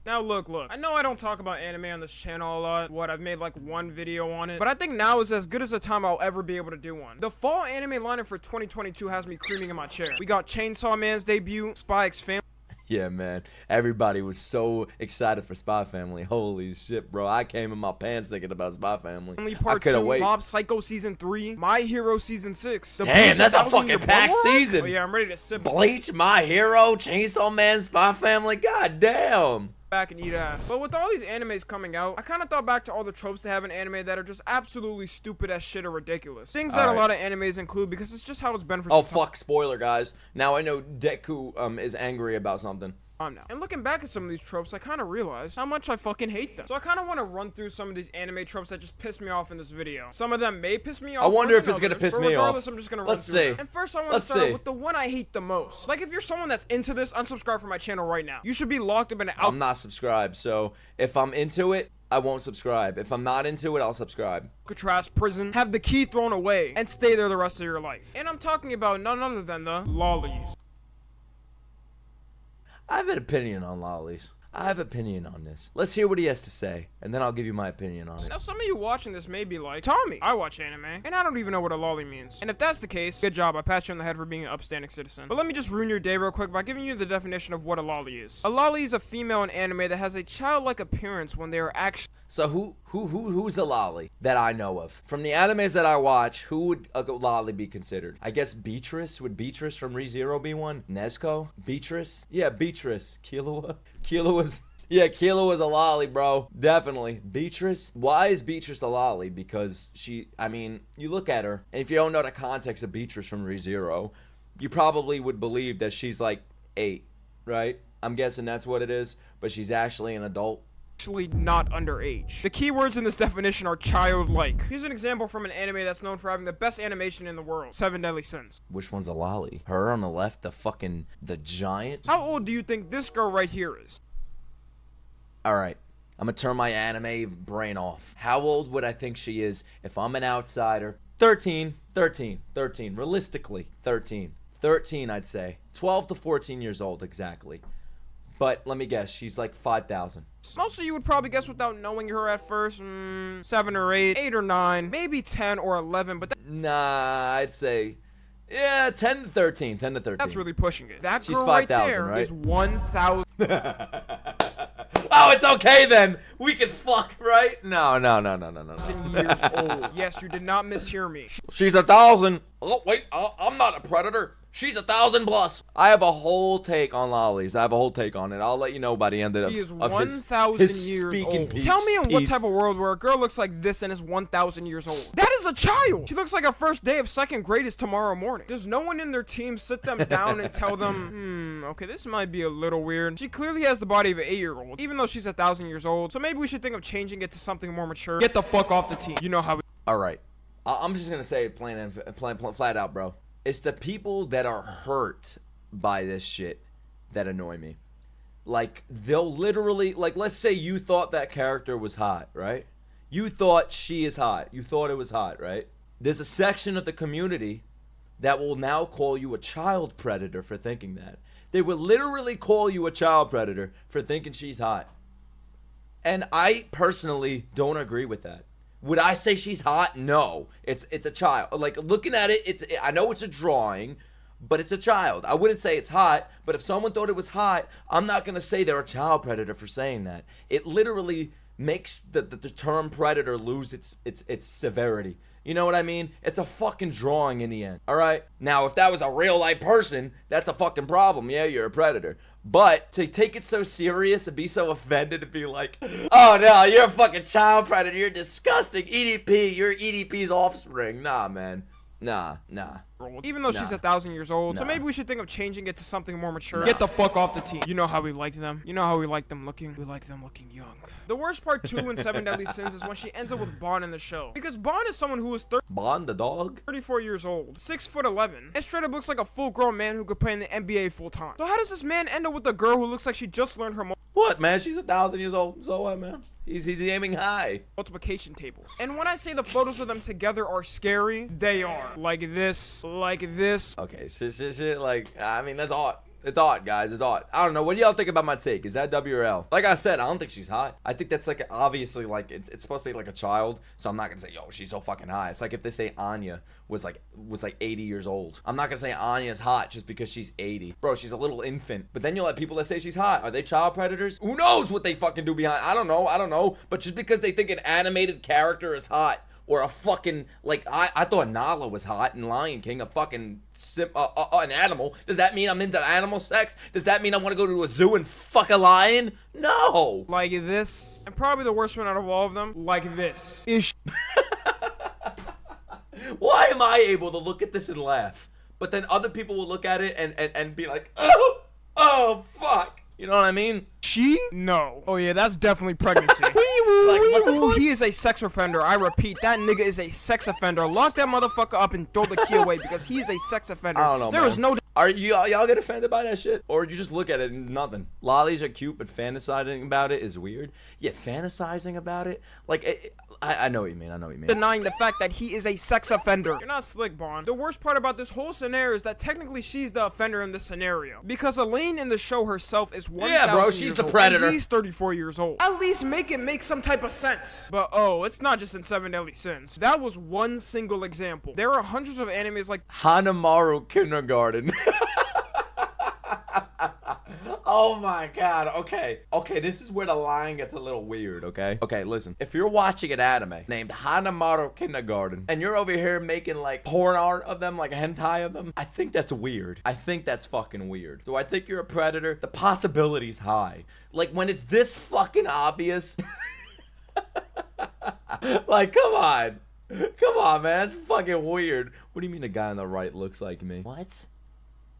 Now look, I know I don't talk about anime on this channel a lot. I've made like one video on it, but I think now is as good as a time I'll ever be able to do one. The fall anime lineup for 2022 has me creaming in my chair. We got Chainsaw Man's debut, Spy X Family. Yeah, man. Everybody was so excited for Spy Family. Holy shit, bro. I came in my pants thinking about Spy Family. Part I couldn't 2, wait. Mob Psycho Season 3, My Hero Season 6. Damn, that's a fucking packed season. Oh yeah, I'm ready to sip. Bleach, My Hero, Chainsaw Man, Spy Family. God damn. Back and eat ass. But with all these animes coming out, I kind of thought back to all the tropes they have in anime that are just absolutely stupid as shit or ridiculous. Things that a lot of animes include because it's just how it's been for some time. Fuck, spoiler, guys. Now I know Deku is angry about something. Now. And looking back at some of these tropes, I kind of realized how much I fucking hate them. So I kind of want to run through some of these anime tropes that just piss me off in this video. Some of them may piss me off. I wonder if it's going gonna piss me off. I'm just gonna run through them. And first I want to start with the one I hate the most. Like if you're someone that's into this, unsubscribe from my channel right now. You should be locked up in an I'm not subscribed, so if I'm into it, I won't subscribe. If I'm not into it, I'll subscribe. Alcatraz prison, have the key thrown away, and stay there the rest of your life. And I'm talking about none other than the lolis. I have an opinion on lollies. I have an opinion on this. Let's hear what he has to say, and then I'll give you my opinion on it. Now, some of you watching this may be like, Tommy, I watch anime, and I don't even know what a loli means. And if that's the case, good job, I pat you on the head for being an upstanding citizen. But let me just ruin your day real quick by giving you the definition of what a loli is. A loli is a female in anime that has a childlike appearance when they are actually... So who's a lolly that I know of? From the animes that I watch, who would a lolly be considered? I guess Beatrice. Would Beatrice from ReZero be one? Nezuko? Beatrice? Yeah, Beatrice. Killua's... Yeah, Kilowa's a lolly, bro. Definitely. Beatrice? Why is Beatrice a lolly? Because I mean, you look at her, and if you don't know the context of Beatrice from ReZero, you probably would believe that she's like 8, right? I'm guessing that's what it is, but she's actually an adult. Actually not underage. The keywords in this definition are childlike. Here's an example from an anime that's known for having the best animation in the world, 7 Deadly Sins. Which one's a lolly? Her on the left, the giant? How old do you think this girl right here is? Alright, I'm gonna turn my anime brain off. How old would I think she is if I'm an outsider? 13, realistically, 13, I'd say. 12 to 14 years old, exactly. But let me guess, she's like 5,000. Most of you would probably guess without knowing her at first, 7 or 8, 8 or 9, maybe 10 or 11, but nah, I'd say, yeah, 10 to 13. That's really pushing it. That she's girl 5,000, right there is 1,000. Oh, it's okay then. We can fuck, right? No. Years old. Yes, you did not mishear me. She's 1,000. Oh, wait, I'm not a predator. She's 1,000 plus. I have a whole take on lollies. I have a whole take on it. I'll let you know by the end of he is his 1,000 years old. Piece. Tell me in what type of world where a girl looks like this and is 1,000 years old. That is a child. She looks like her first day of 2nd grade is tomorrow morning. Does no one in their team sit them down and tell them, okay, this might be a little weird. She clearly has the body of an 8-year-old, even though she's 1,000 years old. So maybe we should think of changing it to something more mature. Get the fuck off the team. You know how we... All right. I'm just going to say it flat out, bro. It's the people that are hurt by this shit that annoy me. Like, they'll literally, like, let's say you thought that character was hot, right? You thought she is hot. You thought it was hot, right? There's a section of the community that will now call you a child predator for thinking that. They will literally call you a child predator for thinking she's hot. And I personally don't agree with that. Would I say she's hot? No. It's a child. Like, looking at it, I know it's a drawing, but it's a child. I wouldn't say it's hot, but if someone thought it was hot, I'm not going to say they're a child predator for saying that. It literally makes the term predator lose its severity. You know what I mean? It's a fucking drawing in the end. All right? Now, if that was a real life person, that's a fucking problem. Yeah, you're a predator. But to take it so serious and be so offended and be like, oh no, you're a fucking child predator, you're disgusting, EDP, you're EDP's offspring. Nah, man. Nah. Even though she's 1,000 years old, so maybe we should think of changing it to something more mature. Get the fuck off the team. You know how we like them. You know how we like them looking. We like them looking young. The worst part 2 in 7 Deadly Sins is when she ends up with Bond in the show. Because Bond is someone who is Bond the dog? 34 years old, 6'11", and straight up looks like a full-grown man who could play in the NBA full-time. So how does this man end up with a girl who looks like she just learned her What, man? She's 1,000 years old. So what, man? He's aiming high. Multiplication tables. And when I say the photos of them together are scary, they are. Like this. Okay, shit, like, I mean, that's odd. It's odd, guys. It's odd. I don't know. What do y'all think about my take? Is that W or L? Like I said, I don't think she's hot. I think that's like obviously like it's supposed to be like a child, so I'm not gonna say yo she's so fucking hot. It's like if they say Anya was like 80 years old. I'm not gonna say Anya's hot just because she's 80, bro. She's a little infant. But then you'll have people that say she's hot. Are they child predators? Who knows what they fucking do behind? I don't know. But just because they think an animated character is hot. Or a fucking, like, I thought Nala was hot in Lion King, a fucking, an animal. Does that mean I'm into animal sex? Does that mean I want to go to a zoo and fuck a lion? No. Like this. And probably the worst one out of all of them, like this. Why am I able to look at this and laugh? But then other people will look at it and be like, oh, fuck. You know what I mean? She? No. Oh yeah, that's definitely pregnancy. Like, what the fuck? He is a sex offender. I repeat, that nigga is a sex offender. Lock that motherfucker up and throw the key away because he is a sex offender. I don't know, There man. is no... Are y'all get offended by that shit? Or you just look at it and nothing? Lollies are cute, but fantasizing about it is weird. Yeah, fantasizing about it? Like, I know what you mean. I know what you mean. Denying the fact that he is a sex offender. You're not slick, Bond. The worst part about this whole scenario is that technically she's the offender in this scenario. Because Elaine in the show herself is 1,000 Yeah, bro, years she's the old, predator. and he's 34 years old. At least make it make some type of sense. But oh, it's not just in Seven Deadly Sins. That was one single example. There are hundreds of animes like Hanamaru Kindergarten. Oh my god, okay, this is where the line gets a little weird, okay? Okay, listen, if you're watching an anime named Hanamaru Kindergarten, and you're over here making, like, porn art of them, like hentai of them, I think that's weird. I think that's fucking weird. Do I think you're a predator? The possibility's high. Like, when it's this fucking obvious, like, come on, man, that's fucking weird. What do you mean the guy on the right looks like me? What?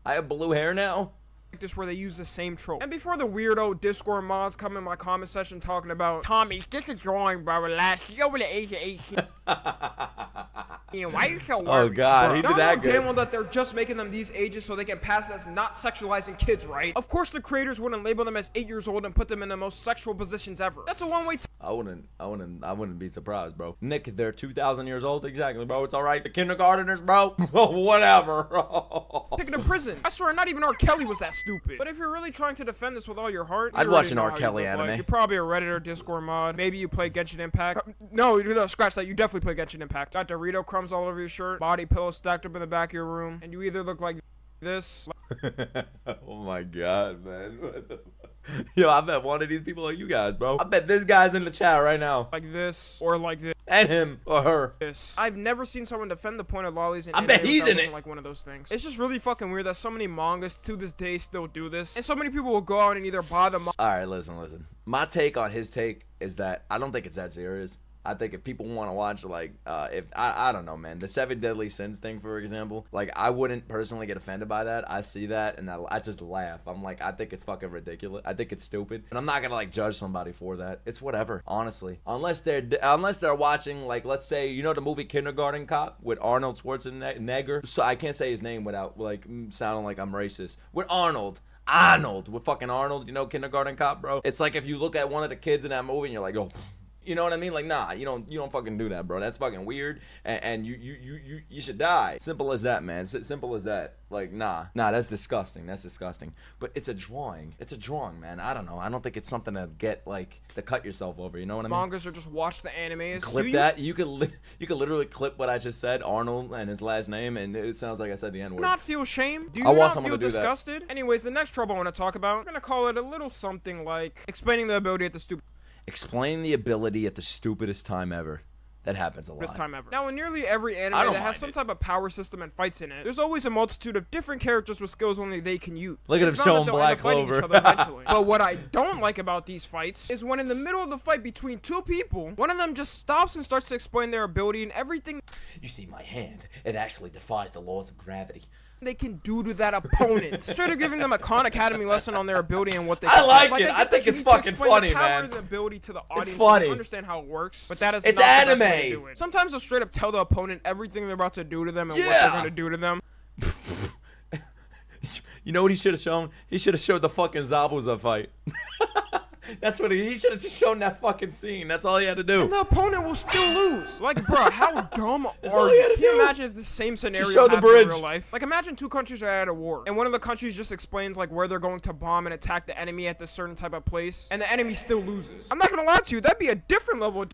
I have blue hair now? this where they use the same trope. And before the weirdo Discord mods come in my comment section talking about Tommy, just a drawing, bro, relax. You over the age of 18. Why are you so worried? Oh god, bro? he did that good. Damn well that they're just making them these ages so they can pass it as not sexualizing kids, right? Of course the creators wouldn't label them as 8 years old and put them in the most sexual positions ever. That's a one-way I wouldn't be surprised, bro. Nick, they're 2,000 years old, exactly, bro. It's all right. The kindergarteners, bro. Whatever. taken to prison. I swear, not even R. Kelly was that stupid. But if you're really trying to defend this with all your heart, I'd watch an R. Kelly anime. You're probably a Reddit or Discord mod. Maybe you play Genshin Impact. No, scratch that. You definitely play Genshin Impact. Got Dorito crumbs all over your shirt, body pillows stacked up in the back of your room, and you either look like this. Oh my god, man. What the Yo, I bet one of these people are you guys, bro. I bet this guy's in the chat right now. Like this, or like this. And him or her. This. I've never seen someone defend the point of lollies in I bet he's in looking it. like one of those things. It's just really fucking weird that so many mangas to this day still do this, and so many people will go out and either buy the. All right, listen. My take on his take is that I don't think it's that serious. I think if people want to watch, like, if I don't know, man, the 7 Deadly Sins thing, for example, like, I wouldn't personally get offended by that. I see that and I just laugh. I'm like, I think it's fucking ridiculous. I think it's stupid, and I'm not gonna like judge somebody for that. It's whatever, honestly. Unless they're watching, like, let's say, you know, the movie Kindergarten Cop with Arnold Schwarzenegger. So I can't say his name without like sounding like I'm racist. With Arnold, with fucking Arnold, you know, Kindergarten Cop, bro. It's like if you look at one of the kids in that movie and you're like, oh. You know what I mean? Like, nah, you don't fucking do that, bro. That's fucking weird, and you should die. Simple as that, man. Simple as that. Like, nah, that's disgusting. That's disgusting. But it's a drawing. It's a drawing, man. I don't know. I don't think it's something to get like to cut yourself over. You know what I mean? Mangas or just watch the animes. Clip that. You could literally clip what I just said, Arnold and his last name, and it sounds like I said the N-word. Not feel shame? Do you want not someone feel to do that. disgusted? Anyways, the next trouble I want to talk about, I'm gonna call it a little something like explaining the ability at the stupid. Explain the ability at the stupidest time ever. That happens a lot. Best time ever. Now, in nearly every anime I don't that has mind some it. type of power system and fights in it, there's always a multitude of different characters with skills only they can use. Look at It's him not that showing they'll Black end up fighting Clover. each other eventually. But what I don't like about these fights is when in the middle of the fight between two people, one of them just stops and starts to explain their ability and everything You see my hand? It actually defies the laws of gravity. they can do to that opponent. Instead of giving them a Khan Academy lesson on their ability and what they I can like do. it. I get that think you it's need to fucking explain funny, the power man. and the ability to the audience funny. to understand how it works, but that is It's not the best way to anime. do it. Sometimes they'll straight up tell the opponent everything they're about to do to them and what Yeah. they're going to do to them. You know what he should have shown? He should have showed the fucking Zabuza fight. That's what he should have just shown that fucking scene. That's all he had to do. And the opponent will still lose. Like, bro, how dumb That's are all he had you? to Can you do. imagine if the same scenario show the happened in bridge. real life? Like, imagine two countries are at a war, and one of the countries just explains, like, where they're going to bomb and attack the enemy at this certain type of place, and the enemy still loses. I'm not gonna lie to you, that'd be a different level of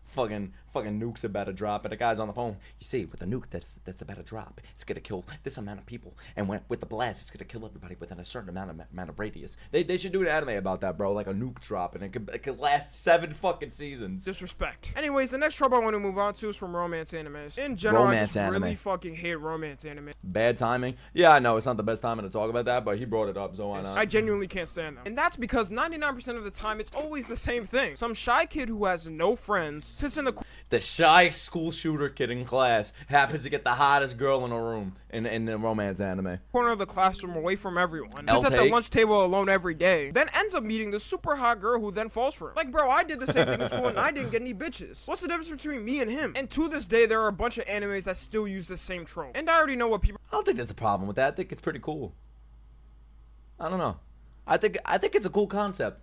Fucking nuke's about to drop, and the guy's on the phone. You see, with the nuke that's about to drop, it's gonna kill this amount of people, and with the blast, it's gonna kill everybody within a certain amount of radius. They should do an anime about that, bro, like a nuke drop, and it could last 7 fucking seasons. disrespect. Anyways, the next trope I want to move on to is from romance animes. In general, I just Romance really anime. fucking hate romance anime. Bad timing. Yeah, I know it's not the best timing to talk about that, but he brought it up, so why not? I genuinely can't stand them. And that's because 99% of the time, it's always the same thing. Some shy kid who has no friends sits in the The shy school shooter kid in class happens to get the hottest girl in the room in the romance anime. corner of the classroom away from everyone, sits at the L-take. lunch table alone every day, then ends up meeting the super hot girl who then falls for him. Like, bro, I did the same thing in school and I didn't get any bitches. What's the difference between me and him? And to this day, there are a bunch of animes that still use the same trope. And I already know what people I don't think there's a problem with that. I think it's pretty cool. I don't know. I think it's a cool concept.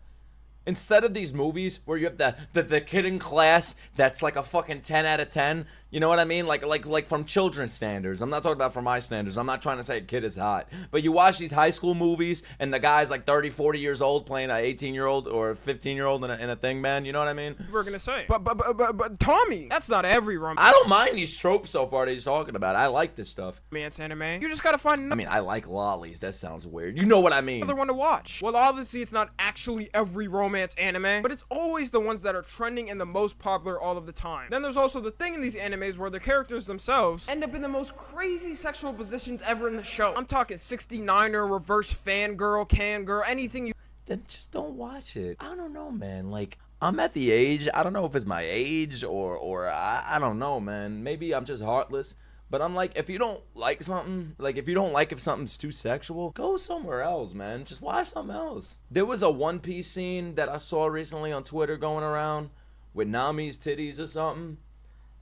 Instead of these movies where you have the kid in class that's like a fucking 10 out of 10, you know what I mean? Like from children's standards. I'm not talking about from my standards. I'm not trying to say a kid is hot. But you watch these high school movies and the guy's like 30, 40 years old playing an 18-year-old or a 15-year-old in a thing, man. You know what I mean? were gonna say. But Tommy, that's not every I don't mind these tropes so far that he's talking about. I like this stuff. romance anime. You just gotta find I mean, I like lollies. That sounds weird. You know what I mean? another one to watch. Well, obviously, it's not actually every romance anime, but it's always the ones that are trending and the most popular all of the time. Then there's also the thing in these animes where the characters themselves end up in the most crazy sexual positions ever in the show. I'm talking 69er, reverse fangirl, can girl, anything you. Then just don't watch it. I don't know, man. Like, I'm at the age, I don't know if it's my age or I don't know, man. Maybe I'm just heartless. But I'm like, if you don't like something, like if you don't like if something's too sexual, go somewhere else, man. Just watch something else. There was a One Piece scene that I saw recently on Twitter going around with Nami's titties or something.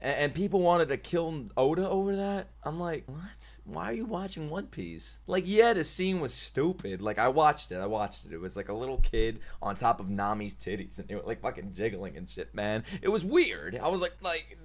And people wanted to kill Oda over that. I'm like, what? Why are you watching One Piece? Like, yeah, the scene was stupid. Like, I watched it. It was like a little kid on top of Nami's titties, and they were like fucking jiggling and shit, man. It was weird. I was like,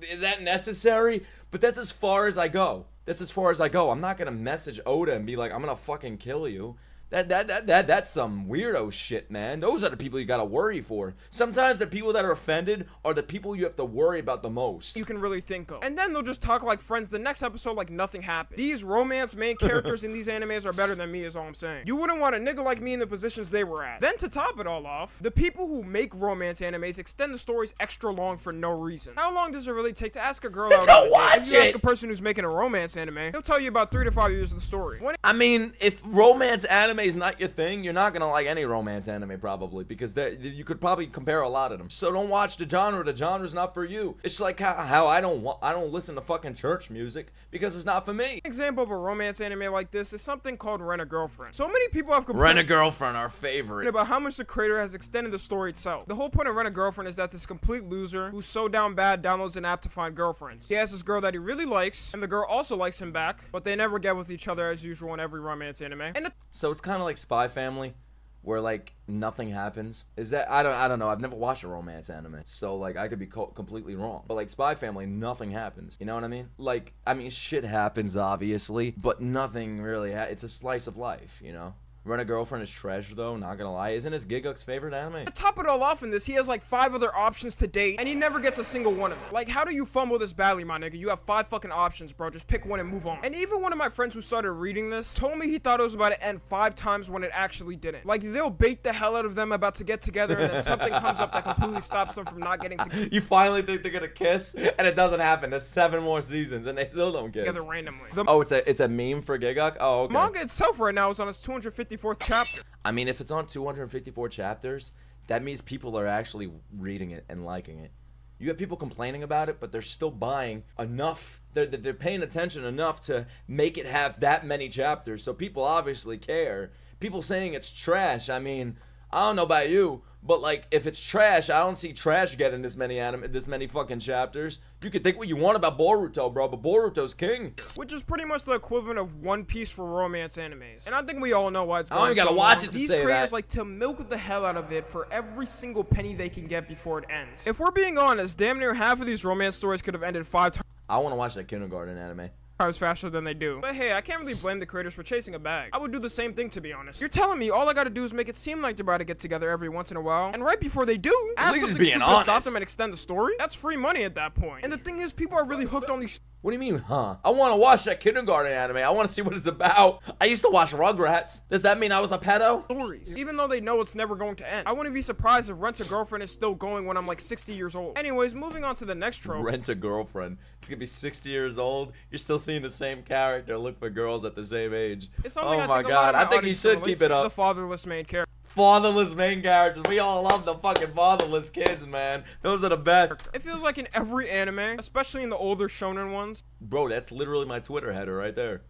is that necessary? But that's as far as I go. I'm not gonna message Oda and be like, I'm gonna fucking kill you. That's some weirdo shit, man. Those are the people you gotta worry for. Sometimes the people that are offended are the people you have to worry about the most. can really think of. And then they'll just talk like friends the next episode like nothing happened. These romance main characters in these animes are better than me is all I'm saying. You wouldn't want a nigga like me in the positions they were at. Then to top it all off, the people who make romance animes extend the stories extra long for no reason. How long does it really take to ask a girl out? Go watch If you ask it! a person who's making a romance anime, he'll tell you about 3 to 5 years of the story. When I mean, if romance anime is not your thing, you're not gonna like any romance anime probably, because you could probably compare a lot of them. So don't watch the genre. The genre's not for you. It's like how I don't listen to fucking church music because it's not for me. example of a romance anime like this is something called Rent a Girlfriend. So many people have complained Rent a Girlfriend, our favorite. about how much the creator has extended the story itself. The whole point of Rent a Girlfriend is that this complete loser who's so down bad downloads an app to find girlfriends. He has this girl that he really likes, and the girl also likes him back, but they never get with each other as usual in every romance anime. And So it's kind of like Spy Family, where like nothing happens. Is that I don't know. I've never watched a romance anime, so like I could be completely wrong. But like Spy Family, nothing happens. You know what I mean? Like shit happens obviously, but nothing really. It's a slice of life, you know. Rent a Girlfriend is trash though, not gonna lie. Isn't his Giguk's favorite anime? to top it all off in this, he has like 5 other options to date, and he never gets a single one of them. Like, how do you fumble this badly, my nigga? You have 5 fucking options, bro. Just pick one and move on. And even one of my friends who started reading this told me he thought it was about to end 5 times when it actually didn't. Like, they'll bait the hell out of them about to get together, and then something comes up that completely stops them from not getting together You finally think they're gonna kiss, and it doesn't happen. There's 7 more seasons, and they still don't kiss. randomly. Oh, it's a meme for Giguk? Oh, okay. Manga itself right now is on its 254th chapter. I mean, if it's on 254 chapters, that means people are actually reading it and liking it. You have people complaining about it, but they're still buying enough. They're paying attention enough to make it have that many chapters. So people obviously care. People saying it's trash. I mean, I don't know about you, But like, if it's trash, I don't see trash getting this many fucking chapters. You can think what you want about Boruto, bro, but Boruto's king. Which is pretty much the equivalent of One Piece for romance animes. And I think we all know why it's going I don't even gotta watch it to These say creators that. like to milk the hell out of it for every single penny they can get before it ends. If we're being honest, damn near half of these romance stories could have ended 5 I want to watch that kindergarten anime. times faster than they do. But hey, I can't really blame the creators for chasing a bag. I would do the same thing, to be honest. You're telling me all I gotta do is make it seem like they're about to get together every once in a while, and right before they do, At add least something being stupid to stop honest. them and extend the story? That's free money at that point. And the thing is, people are really hooked on these What do you mean, huh? I want to watch that kindergarten anime. I want to see what it's about. I used to watch Rugrats. Does that mean I was a pedo? stories, even though they know it's never going to end. I wouldn't be surprised if Rent a Girlfriend is still going when I'm like 60 years old. Anyways, moving on to the next trope. Rent a Girlfriend. It's gonna be 60 years old. You're still seeing the same character look for girls at the same age. It's something Oh I my think a lot god, of I my think you audience should can keep relate it to. The up. fatherless main character. Fatherless main characters. We all love the fucking fatherless kids, man. Those are the best. It feels like in every anime, especially in the older shonen ones, Bro, that's literally my Twitter header right there.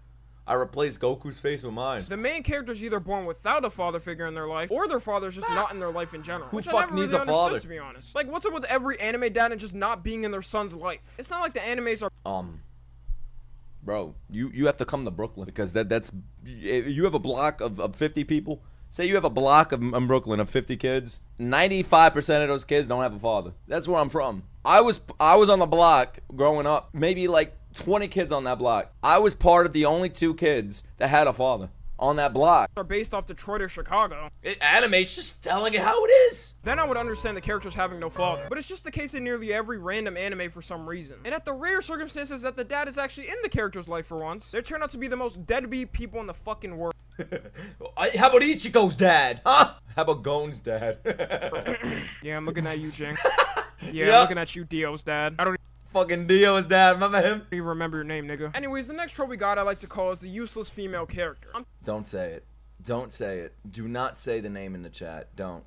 I replaced Goku's face with mine. the main character's either born without a father figure in their life, or their father's just not in their life in general. Who Which I fuck never needs really a father? understood, to be honest. Like, what's up with every anime dad and just not being in their son's life? It's not like the animes are Bro, you have to come to Brooklyn because that's you have a block of 50 people. Say you have a block in Brooklyn of 50 kids. 95% of those kids don't have a father. That's where I'm from. I was on the block growing up. Maybe like 20 kids on that block. I was part of the only 2 kids that had a father on that block. based off Detroit or Chicago. Anime's just telling it how it is. Then I would understand the characters having no father. But it's just the case in nearly every random anime for some reason. And at the rare circumstances that the dad is actually in the character's life for once, they turn out to be the most deadbeat people in the fucking world. How about Ichigo's dad? Huh? How about Gon's dad? Yeah, I'm looking at you, Jing. Yeah, Yep. I'm looking at you, Dio's dad. I don't Fucking Dio's dad. Remember him? even remember your name, nigga. Anyways, the next trope we got I like to call is the useless female character. Don't say it. Don't say it. Do not say the name in the chat. Don't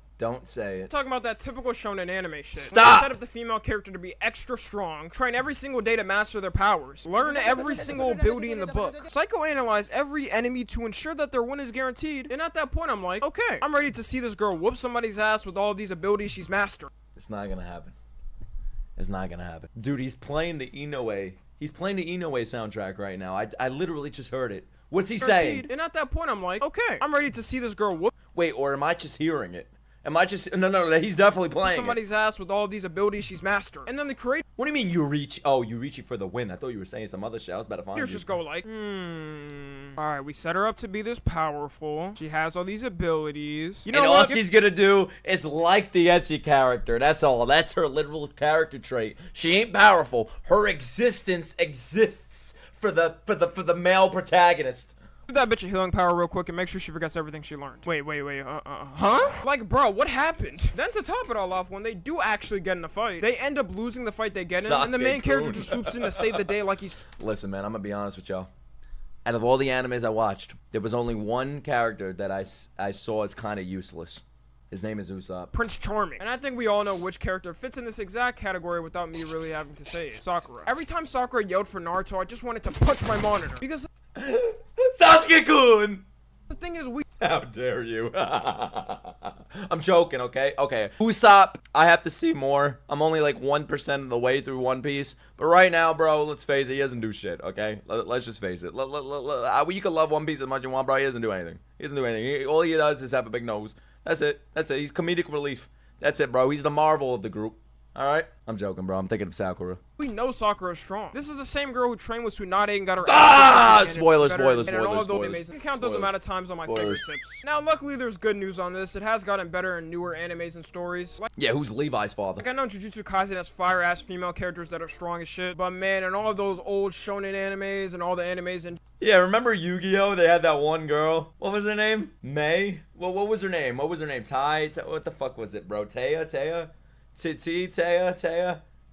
say it. Talking about that typical shonen anime shit. When Stop! they set up the female character to be extra strong, train every single day to master their powers, learn every single ability in the book, psychoanalyze every enemy to ensure that their win is guaranteed, and at that point I'm like, okay, I'm ready to see this girl whoop somebody's ass with all these abilities she's mastered. It's not gonna happen. It's not gonna happen. Dude, he's playing the Inoue. He's playing the Inoue soundtrack right now. I literally just heard it. What's he saying? And at that point I'm like, okay, I'm ready to see this girl whoop Wait, or am I just hearing it? Am I just... No, he's definitely playing it. somebody's ass with all these abilities she's mastered. And then the creators What do you mean Yurichi? Oh, Yurichi for the win. I thought you were saying some other shit. I was about to find you. just go like, alright, we set her up to be this powerful. She has all these abilities. You know And all what? she's gonna do is like the ecchi character. That's all. That's her literal character trait. She ain't powerful. Her existence exists for the male protagonist. Give that bitch a healing power real quick and make sure she forgets everything she learned. Wait, huh? Like, bro, what happened? Then to top it all off, when they do actually get in a fight, they end up losing the fight they get in, and the main character just swoops in to save the day like he's... Listen, man, I'm gonna be honest with y'all. Out of all the animes I watched, there was only one character that I saw as kind of useless. His name is Usopp. Prince Charming. And I think we all know which character fits in this exact category without me really having to say it. Sakura. Every time Sakura yelled for Naruto, I just wanted to punch my monitor. Because Sasuke-kun! the thing is, we... How dare you? I'm joking, okay? Okay. Usopp, I have to see more. I'm only like 1% of the way through One Piece. But right now, bro, let's face it, he doesn't do shit, okay? Let's just face it. You can love One Piece as much as you want, bro. He doesn't do anything. He doesn't do anything. All he does is have a big nose. That's it. That's it. He's comedic relief. That's it, bro. He's the Marvel of the group. Alright? I'm joking, bro. I'm thinking of Sakura. We know Sakura is strong. This is the same girl who trained with Tsunade and got her Spoilers. I can count those amount of times on my Spoilers. fingertips. Now, luckily, there's good news on this. It has gotten better in newer animes and stories. Yeah, who's Levi's father? Like, I know Jujutsu Kaisen has fire-ass female characters that are strong as shit, but man, in all of those old shonen animes and all the animes and... Yeah, remember Yu-Gi-Oh? They had that one girl. What was her name? May? Well, what was her name? Tai? What the fuck was it, bro? Taya? Taya?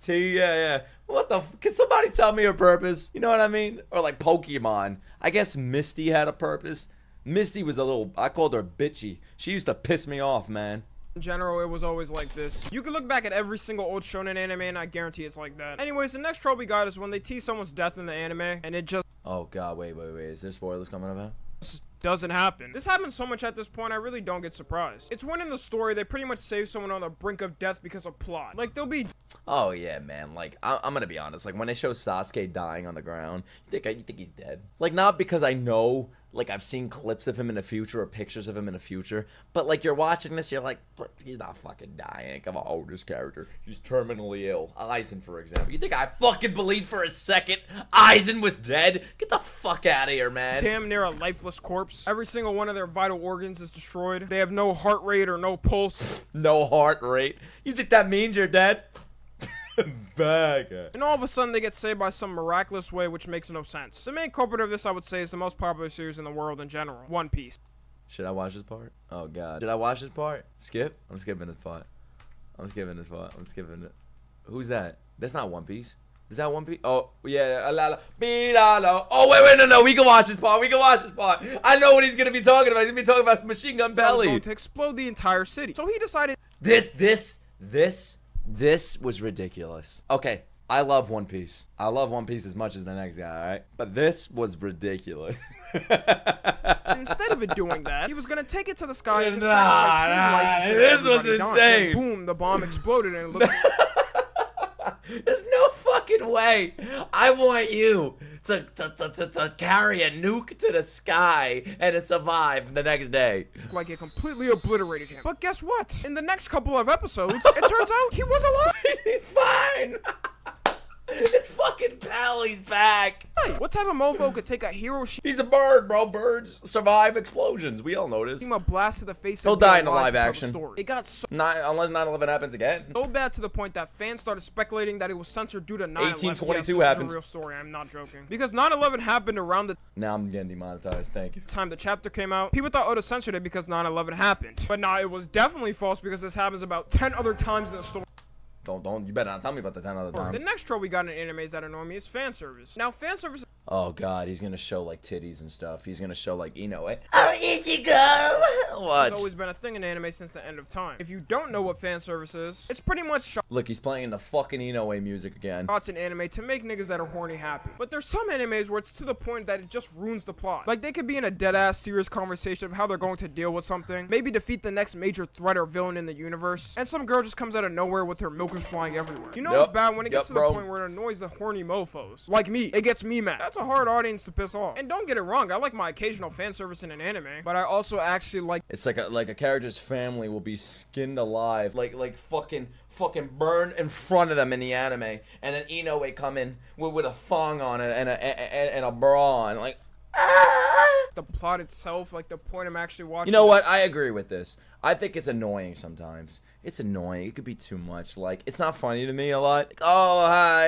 Yeah. What the can somebody tell me her purpose? You know what I mean? Or like Pokemon. I guess Misty had a purpose. Misty was a little, I called her bitchy. She used to piss me off, man. In general, it was always like this. You can look back at every single old shonen anime and I guarantee it's like that. Anyways, the next trope we got is when they tease someone's death in the anime and it just... Oh god, wait. Is there spoilers coming up? doesn't happen. This happens so much at this point, I really don't get surprised. It's when in the story, they pretty much save someone on the brink of death because of plot. Like, they'll be... Oh yeah, man. Like I'm gonna be honest. Like when they show Sasuke dying on the ground, you think he's dead? Like not because I know, like I've seen clips of him in the future or pictures of him in the future, but like you're watching this, you're like, he's not fucking dying. Come on, oh this character, he's terminally ill. Aizen, for example. You think I fucking believed for a second Aizen was dead? Get the fuck out of here, man. Damn near a lifeless corpse. Every single one of their vital organs is destroyed. They have no heart rate or no pulse. No heart rate. You think that means you're dead? And all of a sudden they get saved by some miraculous way, which makes no sense. The main culprit of this, I would say, is the most popular series in the world in general, One Piece. Should I watch this part? Oh god. Should I watch this part? Skip? I'm skipping this part. I'm skipping this part. I'm skipping it. Who's that? That's not One Piece. Is that One Piece? Oh, yeah. Oh, wait, no. We can watch this part. We can watch this part. I know what he's going to be talking about. He's going to be talking about Machine Gun Belly. Going to explode the entire city. So he decided... This was ridiculous. Okay, I love One Piece. I love One Piece as much as the next guy, alright? But this was ridiculous. Instead of it doing that, he was gonna take it to the sky and just sacrifice his life. This was insane. Boom, the bomb exploded and it looked... There's no fucking way. I want you to carry a nuke to the sky and to survive the next day. Like it completely obliterated him. But guess what? In the next couple of episodes, it turns out he was alive. He's fine. It's fucking pal, he's back. Hey, what type of mofo could take a hero He's a bird, bro. Birds survive explosions. We all know this. a blast to the face? He'll die in the live action. It got so unless 9/11 happens again. so bad to the point that fans started speculating that it was censored due to 9/11. 1822 yes, happens. Is a real story. I'm not joking. Because 9/11 happened around the Now I'm getting demonetized. Thank you. time the chapter came out. People thought Oda censored it because 9/11 happened. But nah, it was definitely false because this happens about 10 other times in the story. Don't. You better not tell me about the 10 other times. The next trope we got in animes that annoy me is fan service. Now, fan service. Oh god, he's gonna show like titties and stuff. He's gonna show like Inoue. Oh, here you go. What? It's always been a thing in anime since the end of time. If you don't know what fan service is, it's pretty much Look, he's playing the fucking Inoue music again. shots in anime to make niggas that are horny happy. But there's some animes where it's to the point that it just ruins the plot. Like they could be in a dead-ass serious conversation of how they're going to deal with something, maybe defeat the next major threat or villain in the universe, and some girl just comes out of nowhere with her milkers flying everywhere. You know it's bad when it gets to the point where it annoys the horny mofos. Like me, it gets me mad. That's a hard audience to piss off. And don't get it wrong, I like my occasional fan service in an anime, but I also actually like It's like a character's family will be skinned alive, like fucking burn in front of them in the anime, and then Inoue come in with a thong on it and a bra on, like. the plot itself, like the point I'm actually watching. You know what? I agree with this. I think it's annoying sometimes. It's annoying. It could be too much. Like, it's not funny to me a lot. Like, oh, hi,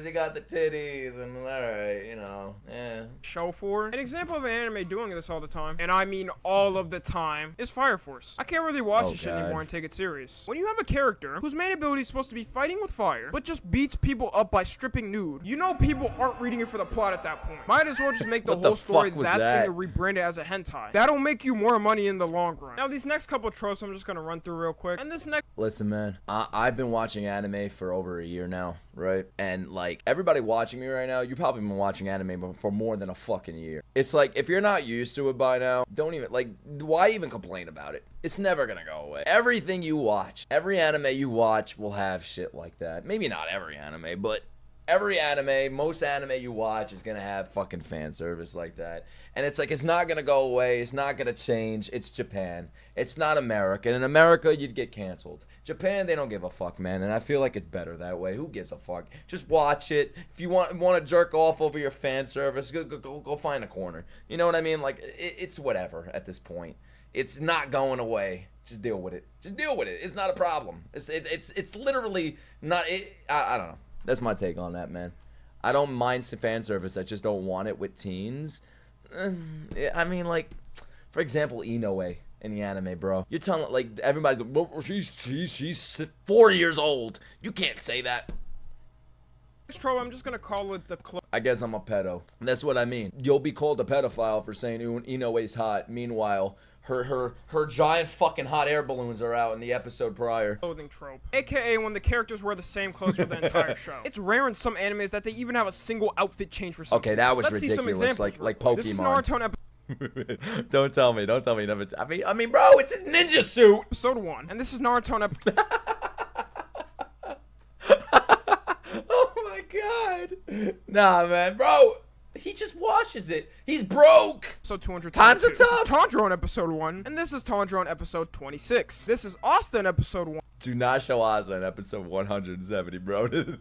she got the titties, and alright, show for. An example of an anime doing this all the time, and I mean all of the time, is Fire Force. I can't really watch this shit anymore and take it serious. When you have a character whose main ability is supposed to be fighting with fire, but just beats people up by stripping nude, you know people aren't reading it for the plot at that point. Might as well just make the whole story that thing and rebrand it as a hentai. That'll make you more money in the long run. Now these next couple of tropes I'm just gonna run through real quick. And this next Listen, man, I've been watching anime for over a year now, right? And like everybody watching me right now, you've probably been watching anime for more than a fucking year. It's like if you're not used to it by now, don't even why even complain about it? It's never gonna go away. Everything you watch, every anime you watch will have shit like that. Maybe not every anime, but every anime, most anime you watch is gonna have fucking fan service like that. And it's like, it's not gonna go away, it's not gonna change. It's Japan. It's not America. And in America, you'd get canceled. Japan, they don't give a fuck, man. And I feel like it's better that way. Who gives a fuck? Just watch it. If you want to jerk off over your fan service, go find a corner. You know what I mean? Like, it's whatever at this point. It's not going away. Just deal with it. Just deal with it. It's not a problem. It's literally not. I don't know. That's my take on that, man. I don't mind fan service. I just don't want it with teens. I mean, like, for example, Inoue in the anime, bro. You're telling, like, everybody's like, well, she's 4 years old. You can't say that. I'm just gonna call it the I guess I'm a pedo. That's what I mean. You'll be called a pedophile for saying Inoue's hot. Meanwhile, her giant fucking hot air balloons are out in the episode prior. Clothing trope, aka when the characters wear the same clothes for the entire show. It's rare in some animes that they even have a single outfit change for something. Okay, that was Let's ridiculous. See some examples, like Pokemon. This is Naruto Don't tell me. Don't tell me. Never. I mean, bro, it's his ninja suit. Episode 1, and this is Naruto on episode. Oh my god. Nah, man, bro. He just watches it. He's broke. So 200 Times are This is tough. Tanjiro on episode 1, and this is Tanjiro on episode 26. This is Asta in episode 1. Do not show Asa in episode 170, bro. Don't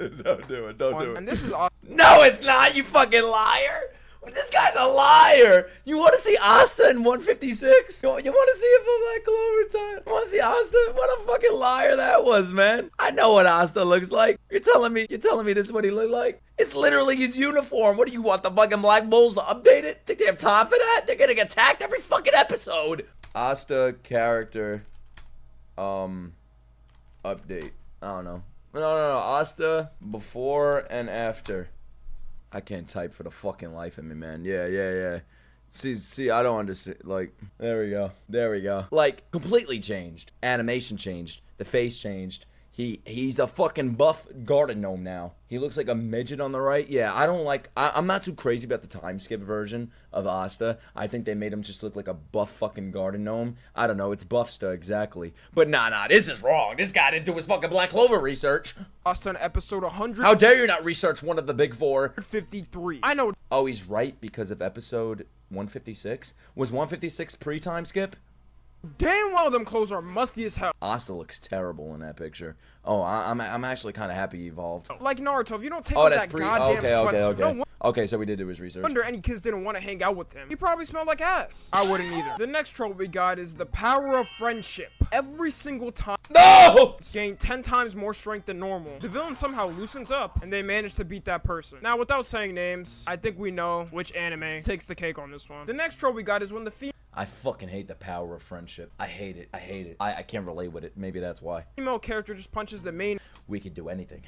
do it. Don't do it. And this is Asta. No, it's not, you fucking liar. This guy's a liar. You want to see Asta in 156? You want to see it for Black Clover time? You want to see Asta? What a fucking liar that was, man. I know what Asta looks like. You're telling me this is what he looked like? It's literally his uniform. What do you want, the fucking Black Bulls to update it? Think they have time for that? They're getting attacked every fucking episode. Asta character, update. I don't know. No. Asta before and after. I can't type for the fucking life of me, man. Yeah. See, I don't understand. Like, there we go. Like, completely changed. Animation changed. The face changed. He's a fucking buff garden gnome now. He looks like a midget on the right. Yeah, I'm not too crazy about the time skip version of Asta. I think they made him just look like a buff fucking garden gnome. I don't know, it's Buffsta, exactly. But nah, this is wrong. This guy didn't do his fucking Black Clover research. Asta in episode 100. How dare you not research one of the big four? 53. I know. Oh, he's right because of episode 156? Was 156 pre-time skip? Damn well them clothes are musty as hell. Asta looks terrible in that picture. Oh, I'm actually kind of happy he evolved. Like Naruto, if you don't take Oh, off that's that pre. goddamn sweatsuit, no Okay, so we did do his research. wonder any kids didn't want to hang out with him. He probably smelled like ass. I wouldn't either. The next trope we got is the power of friendship. Every single time, No! gain 10 times more strength than normal. The villain somehow loosens up, and they manage to beat that person. Now, without saying names, I think we know which anime takes the cake on this one. The next trope we got is when the I fucking hate the power of friendship. I hate it. I can't relate with it. Maybe that's why. female character just punches the main. We could do anything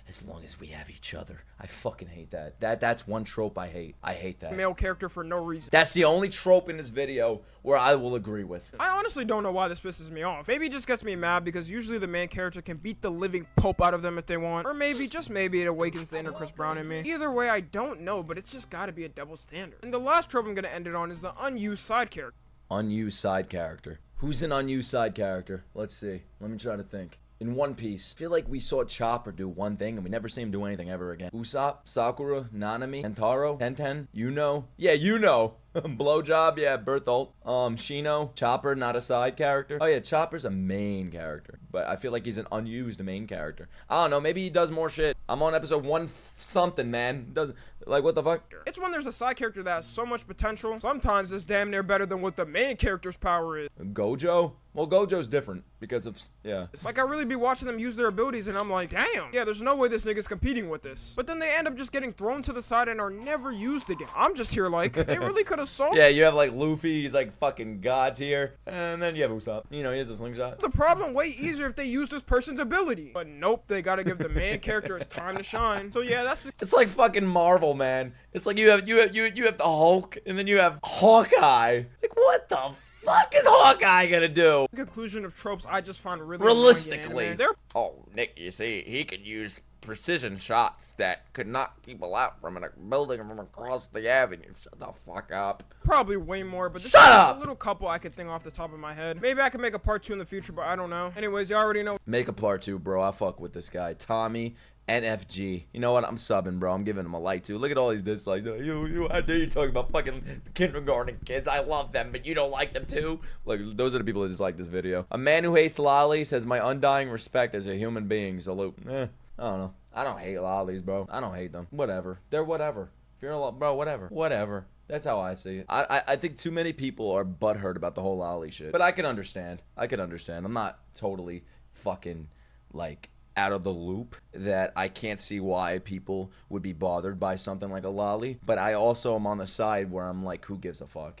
as long as we have each other. I fucking hate that. That's one trope I hate. I hate that. Male character for no reason. That's the only trope in this video where I will agree with. I honestly don't know why this pisses me off. Maybe it just gets me mad because usually the main character can beat the living pope out of them if they want. Or maybe, just maybe, it awakens the inner Chris Brown in me. Either way, I don't know, but it's just gotta be a double standard. And the last trope I'm gonna end it on is the unused side character. Unused side character. Who's an unused side character? Let's see. Let me try to think. In One Piece, I feel like we saw Chopper do one thing and we never see him do anything ever again. Usopp, Sakura, Nanami, Kentaro, Tenten, Yuno. Yeah, Yuno. Blowjob, yeah, Bertholt. Shino, Chopper, not a side character. Oh yeah, Chopper's a main character, but I feel like he's an unused main character. I don't know, maybe he does more shit. I'm on episode 1 something, man. Doesn't, like, what the fuck? It's when there's a side character that has so much potential, sometimes it's damn near better than what the main character's power is. Gojo? Well, Gojo's different because of, yeah. It's like I really be watching them use their abilities and I'm like, damn, yeah, there's no way this nigga's competing with this. But then they end up just getting thrown to the side and are never used again. I'm just here like, they really could have solved. Yeah, you have like Luffy, he's like fucking god tier. And then you have Usopp. You know, he has a slingshot. The problem way easier if they use this person's ability. But nope, they gotta give the main character his time to shine. So yeah, that's it's like fucking Marvel, man. It's like you have the Hulk and then you have Hawkeye. Like what the fuck is Hawkeye gonna do? the conclusion of tropes I just find really Realistically. annoying in anime. Oh, Nick, you see, he could use precision shots that could knock people out from a building from across the avenue. Shut the fuck up. Probably way more, but this Shut is just up! a little couple I could think off the top of my head. Maybe I could make a part 2 in the future, but I don't know. Anyways, you already know. Make a part 2, bro. I fuck with this guy. Tommy NFG. You know what? I'm subbing, bro. I'm giving him a like, too. Look at all these dislikes. How dare you talk about fucking kindergarten kids? I love them, but you don't like them, too? Look, those are the people that dislike this video. A man who hates lollies has my undying respect as a human being. Salute. I don't know. I don't hate lollies, bro. I don't hate them. Whatever. They're whatever. If you're a bro, whatever. Whatever. That's how I see it. I think too many people are butthurt about the whole lolly shit. But I can understand. I'm not totally fucking, like, out of the loop that I can't see why people would be bothered by something like a lolly. But I also am on the side where I'm like, who gives a fuck?